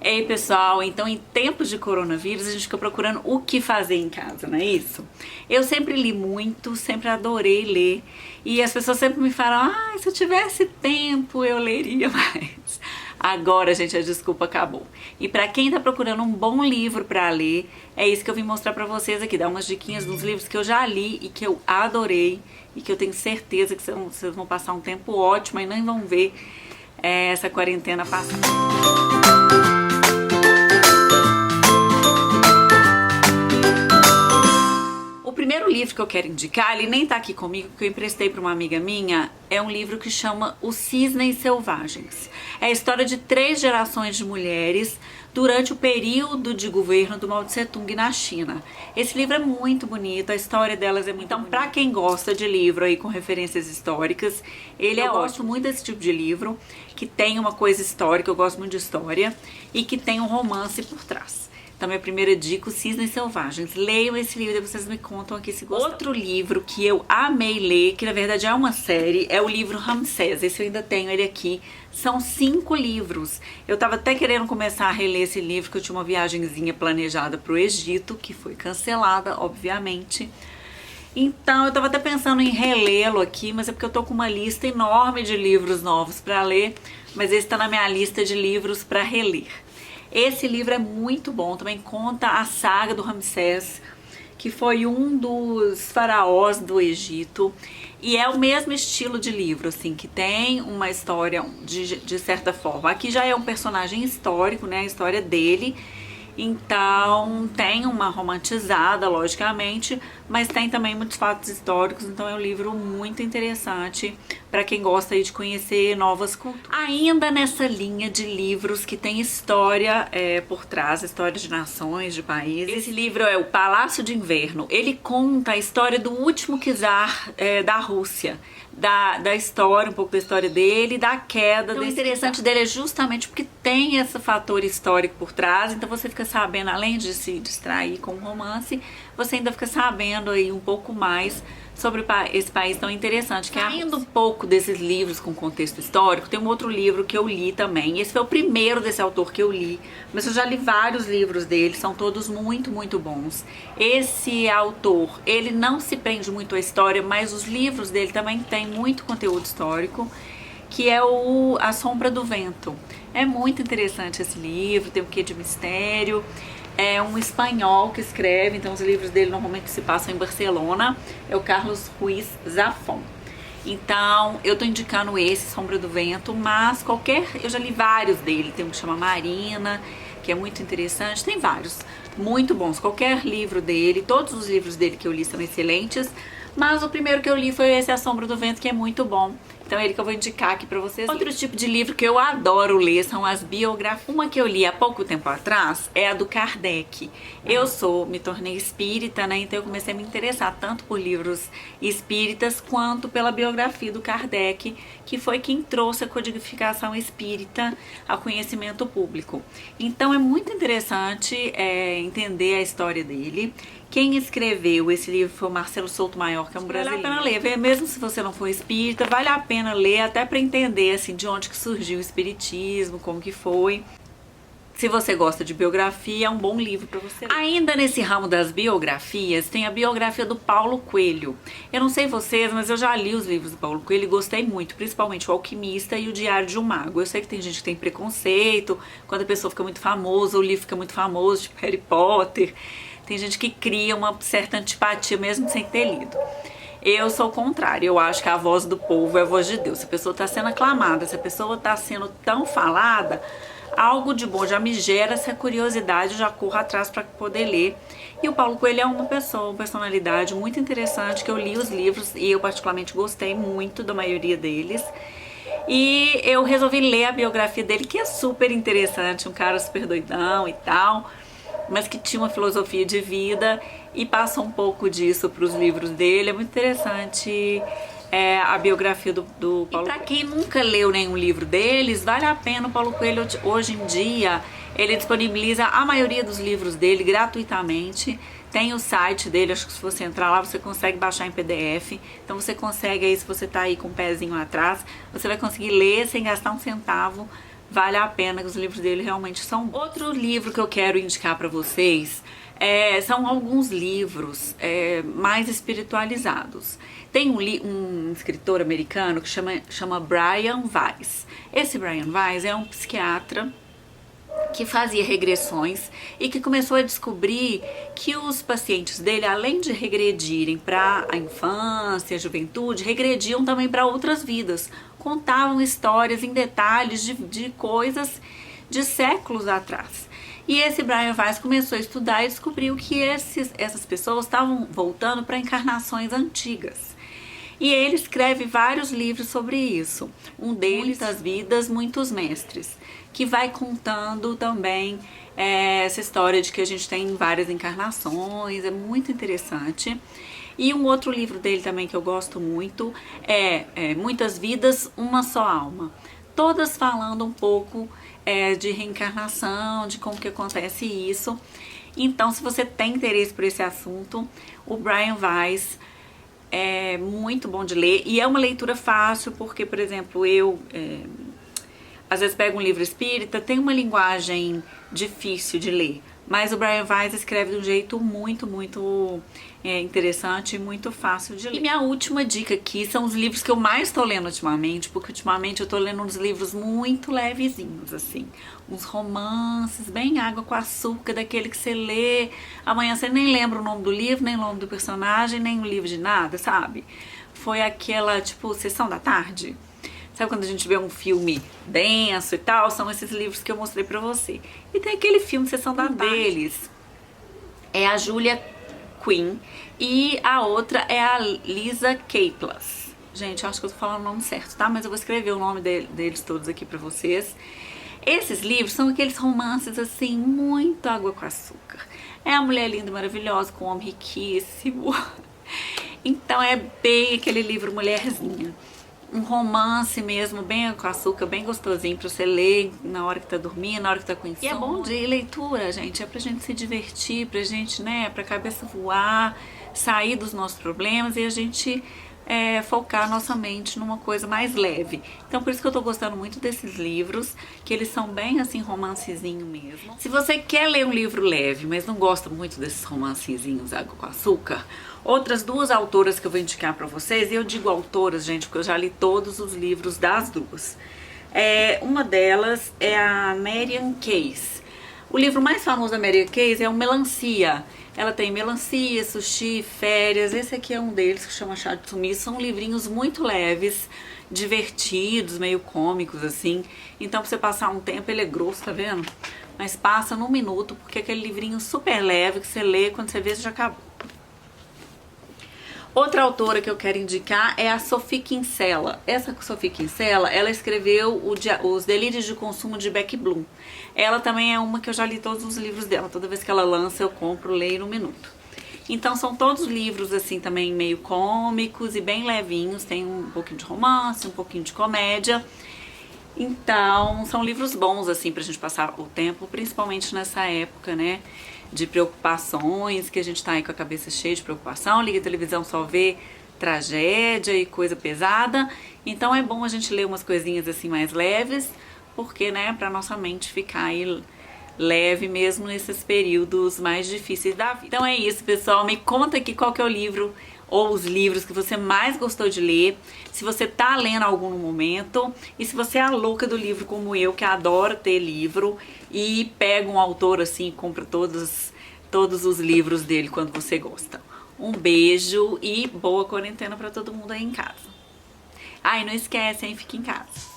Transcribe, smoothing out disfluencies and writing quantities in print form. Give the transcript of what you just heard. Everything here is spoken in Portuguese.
Ei pessoal, então em tempos de coronavírus a gente fica procurando o que fazer em casa, não é isso? Eu sempre li muito, sempre adorei ler e as pessoas sempre me falam, se eu tivesse tempo eu leria mais. Agora, gente, a desculpa acabou. E pra quem tá procurando um bom livro pra ler, é isso que eu vim mostrar pra vocês aqui, dar umas diquinhas dos livros que eu já li e que eu adorei e que eu tenho certeza que vocês vão passar um tempo ótimo e nem vão ver essa quarentena passar. O primeiro livro que eu quero indicar, ele nem tá aqui comigo, porque eu emprestei para uma amiga minha, é um livro que chama Os Cisnes Selvagens. É a história de 3 gerações de mulheres durante o período de governo do Mao Tse Tung na China. Esse livro é muito bonito, a história delas é muito bonita. Então, para quem gosta de livro aí com referências históricas, ele é ótimo. Eu gosto muito desse tipo de livro, que tem uma coisa histórica, eu gosto muito de história, e que tem um romance por trás. Então, minha primeira dica, Os Cisnes Selvagens. Leiam esse livro e vocês me contam aqui se gostam. Outro livro que eu amei ler, que na verdade é uma série, é o livro Ramsés. Esse eu ainda tenho ele aqui. São 5 livros. Eu tava até querendo começar a reler esse livro, que eu tinha uma viagenzinha planejada pro Egito, que foi cancelada, obviamente. Então, eu tava até pensando em relê-lo aqui, mas é porque eu tô com uma lista enorme de livros novos pra ler, mas esse tá na minha lista de livros pra reler. Esse livro é muito bom, também conta a saga do Ramsés, que foi um dos faraós do Egito, e é o mesmo estilo de livro, assim, que tem uma história de certa forma. Aqui já é um personagem histórico, né, a história dele, então tem uma romantizada, logicamente, mas tem também muitos fatos históricos, então é um livro muito interessante para quem gosta aí de conhecer novas culturas. Ainda nessa linha de livros que tem história por trás, história de nações, de países. Esse livro é O Palácio de Inverno. Ele conta a história do último czar da Rússia. Da história, um pouco da história dele, da queda desse. O interessante dele é justamente porque tem esse fator histórico por trás, então você fica sabendo, além de se distrair com o romance, você ainda fica sabendo aí um pouco mais sobre esse país tão interessante, que é Saindo um pouco desses livros com contexto histórico, tem um outro livro que eu li também. Esse foi o primeiro desse autor que eu li, mas eu já li vários livros dele, são todos muito, muito bons. Esse autor, ele não se prende muito à história, mas os livros dele também têm muito conteúdo histórico, que é A Sombra do Vento. É muito interessante esse livro, tem um quê de mistério. É um espanhol que escreve, então os livros dele normalmente se passam em Barcelona, é o Carlos Ruiz Zafón. Então, eu tô indicando esse, Sombra do Vento, mas eu já li vários dele, tem um que chama Marina, que é muito interessante, tem vários, muito bons, qualquer livro dele, todos os livros dele que eu li são excelentes, mas o primeiro que eu li foi esse, A Sombra do Vento, que é muito bom. Então é ele que eu vou indicar aqui pra vocês. Outro tipo de livro que eu adoro ler são as biografias. Uma que eu li há pouco tempo atrás é a do Kardec. Eu me tornei espírita, né? Então eu comecei a me interessar tanto por livros espíritas quanto pela biografia do Kardec, que foi quem trouxe a codificação espírita ao conhecimento público. Então é muito interessante entender a história dele. Quem escreveu esse livro foi o Marcelo Souto-Mayor, que é um brasileiro. Vale a pena ler, mesmo se você não for espírita, vale a pena ler até para entender assim, de onde que surgiu o espiritismo, como que foi. Se você gosta de biografia, é um bom livro para você ler. Ainda nesse ramo das biografias, tem a biografia do Paulo Coelho. Eu não sei vocês, mas eu já li os livros do Paulo Coelho e gostei muito, principalmente O Alquimista e O Diário de um Mago. Eu sei que tem gente que tem preconceito, quando a pessoa fica muito famosa, o livro fica muito famoso, tipo Harry Potter. Tem gente que cria uma certa antipatia mesmo sem ter lido. Eu sou o contrário, eu acho que a voz do povo é a voz de Deus. Se a pessoa está sendo aclamada, se a pessoa está sendo tão falada, algo de bom já me gera essa curiosidade, eu já corro atrás para poder ler. E o Paulo Coelho é uma personalidade muito interessante, que eu li os livros e eu particularmente gostei muito da maioria deles. E eu resolvi ler a biografia dele, que é super interessante, um cara super doidão e tal, mas que tinha uma filosofia de vida e passa um pouco disso para os livros dele. É muito interessante a biografia do Paulo Coelho. E para quem nunca leu nenhum livro deles, vale a pena. O Paulo Coelho, hoje em dia, ele disponibiliza a maioria dos livros dele gratuitamente. Tem o site dele, acho que se você entrar lá, você consegue baixar em PDF. Então você consegue aí, se você tá aí com o pezinho atrás, você vai conseguir ler sem gastar um centavo vale a pena, que os livros dele realmente são bons. Outro livro que eu quero indicar para vocês são alguns livros mais espiritualizados. Tem um escritor americano que chama Brian Weiss. Esse Brian Weiss é um psiquiatra que fazia regressões e que começou a descobrir que os pacientes dele, além de regredirem para a infância, a juventude, regrediam também para outras vidas. Contavam histórias em detalhes de coisas de séculos atrás. E esse Brian Weiss começou a estudar e descobriu que essas pessoas estavam voltando para encarnações antigas. E ele escreve vários livros sobre isso. Um deles, As Vidas, Muitos Mestres, que vai contando também essa história de que a gente tem várias encarnações, é muito interessante. E um outro livro dele também que eu gosto muito é Muitas Vidas, Uma Só Alma. Todas falando um pouco de reencarnação, de como que acontece isso. Então, se você tem interesse por esse assunto, o Brian Weiss é muito bom de ler. E é uma leitura fácil, porque, por exemplo, eu às vezes pego um livro espírita, tem uma linguagem difícil de ler. Mas o Brian Weiss escreve de um jeito muito interessante e muito fácil de ler. E minha última dica aqui são os livros que eu mais estou lendo ultimamente, porque ultimamente eu estou lendo uns livros muito levezinhos, assim. Uns romances, bem água com açúcar, daquele que você lê. Amanhã você nem lembra o nome do livro, nem o nome do personagem, nem o livro de nada, sabe? Foi aquela, tipo, Sessão da Tarde. Sabe quando a gente vê um filme denso e tal? São esses livros que eu mostrei pra você. E tem aquele filme Sessão da Tarde. Deles é a Julia Quinn e a outra é a Lisa Kleypas. Gente, eu acho que eu tô falando o nome certo, tá? Mas eu vou escrever o nome deles todos aqui pra vocês. Esses livros são aqueles romances, assim, muito água com açúcar. É a mulher linda e maravilhosa com um homem riquíssimo. Então é bem aquele livro mulherzinha. Um romance mesmo, bem com açúcar, bem gostosinho pra você ler na hora que tá dormindo, na hora que tá com insônia. E é bom de leitura, gente, é pra gente se divertir, pra gente, né, pra cabeça voar, sair dos nossos problemas e a gente focar nossa mente numa coisa mais leve. Então por isso que eu tô gostando muito desses livros, que eles são bem assim, romancezinho mesmo. Se você quer ler um livro leve, mas não gosta muito desses romancezinhos água com açúcar, outras duas autoras que eu vou indicar pra vocês, e eu digo autoras, gente, porque eu já li todos os livros das duas. Uma delas é a Marian Case. O livro mais famoso da Marian Case é o Melancia. Ela tem Melancia, Sushi, Férias. Esse aqui é um deles que chama Chá de Sumiço. São livrinhos muito leves, divertidos, meio cômicos assim. Então pra você passar um tempo, ele é grosso, tá vendo? Mas passa num minuto, porque é aquele livrinho super leve que você lê, quando você vê, você já acabou. Outra autora que eu quero indicar é a Sophie Kinsella. Essa Sophie Kinsella, ela escreveu Os Delírios de Consumo de Beck Bloom. Ela também é uma que eu já li todos os livros dela. Toda vez que ela lança, eu compro, leio no minuto. Então são todos livros assim também meio cômicos e bem levinhos. Tem um pouquinho de romance, um pouquinho de comédia. Então são livros bons assim pra gente passar o tempo, principalmente nessa época, né? De preocupações, que a gente tá aí com a cabeça cheia de preocupação, liga a televisão, só vê tragédia e coisa pesada. Então é bom a gente ler umas coisinhas assim mais leves, porque, né, pra nossa mente ficar aí leve mesmo nesses períodos mais difíceis da vida. Então é isso, pessoal, me conta aqui qual que é o livro ou os livros que você mais gostou de ler, se você tá lendo algum no momento, e se você é a louca do livro como eu, que adora ter livro e pega um autor assim e compra todos os livros dele quando você gosta. Um beijo e boa quarentena pra todo mundo aí em casa. Ah, e não esquece, hein? Fique em casa.